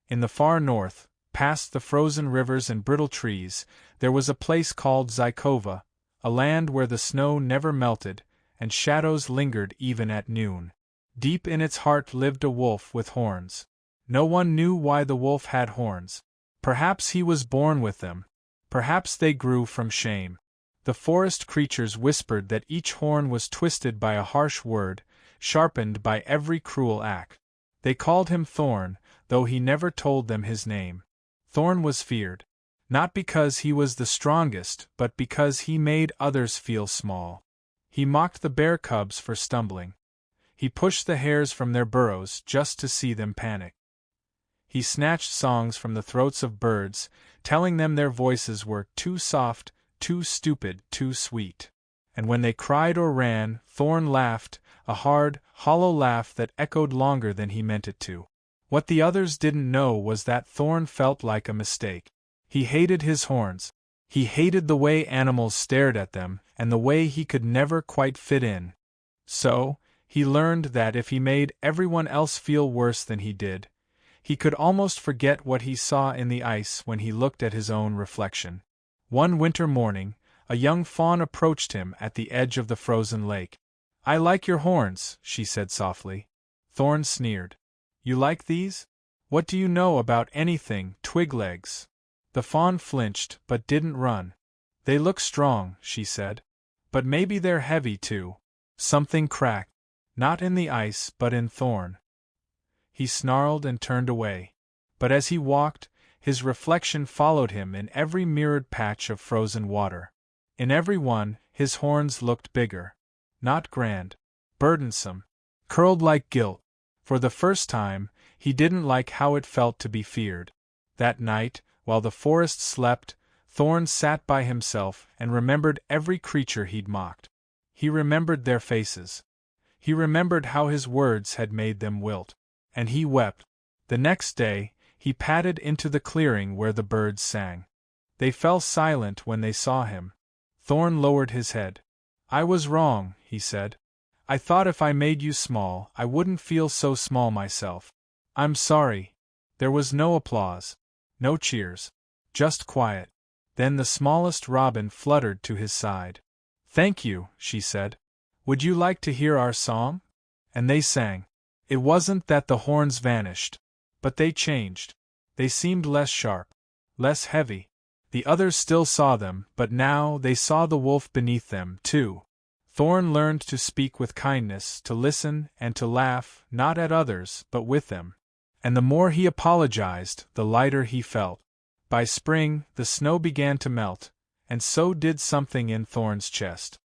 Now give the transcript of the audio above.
In the far north, past the frozen rivers and brittle trees, there was a place called Zykova, a land where the snow never melted, and shadows lingered even at noon. Deep in its heart lived a wolf with horns. No one knew why the wolf had horns. Perhaps he was born with them. Perhaps they grew from shame. The forest creatures whispered that each horn was twisted by a harsh word, sharpened by every cruel act. They called him Thorn, though he never told them his name. Thorn was feared. Not because he was the strongest, but because he made others feel small. He mocked the bear cubs for stumbling. He pushed the hares from their burrows just to see them panic. He snatched songs from the throats of birds, telling them their voices were too soft, too stupid, too sweet. And when they cried or ran, Thorn laughed, a hard, hollow laugh that echoed longer than he meant it to. What the others didn't know was that Thorn felt like a mistake. He hated his horns. He hated the way animals stared at them, and the way he could never quite fit in. So, he learned that if he made everyone else feel worse than he did, he could almost forget what he saw in the ice when he looked at his own reflection. One winter morning, a young fawn approached him at the edge of the frozen lake. "I like your horns," she said softly. Thorn sneered. "You like these? What do you know about anything, Twiglegs?" The fawn flinched, but didn't run. "They look strong," she said. "But maybe they're heavy too." Something cracked. Not in the ice, but in Thorn. He snarled and turned away. But as he walked, his reflection followed him in every mirrored patch of frozen water. In every one, his horns looked bigger. Not grand. Burdensome. Curled like guilt. For the first time, he didn't like how it felt to be feared. That night, while the forest slept, Thorn sat by himself and remembered every creature he'd mocked. He remembered their faces. He remembered how his words had made them wilt. And he wept. The next day, he padded into the clearing where the birds sang. They fell silent when they saw him. Thorn lowered his head. "I was wrong," he said. "I thought if I made you small, I wouldn't feel so small myself. I'm sorry." There was no applause. No cheers. Just quiet. Then the smallest robin fluttered to his side. "Thank you," she said. "Would you like to hear our song?" And they sang. It wasn't that the horns vanished, but they changed. They seemed less sharp, less heavy. The others still saw them, but now they saw the wolf beneath them, too. Thorn learned to speak with kindness, to listen, and to laugh, not at others, but with them. And the more he apologized, the lighter he felt. By spring, the snow began to melt, and so did something in Thorn's chest.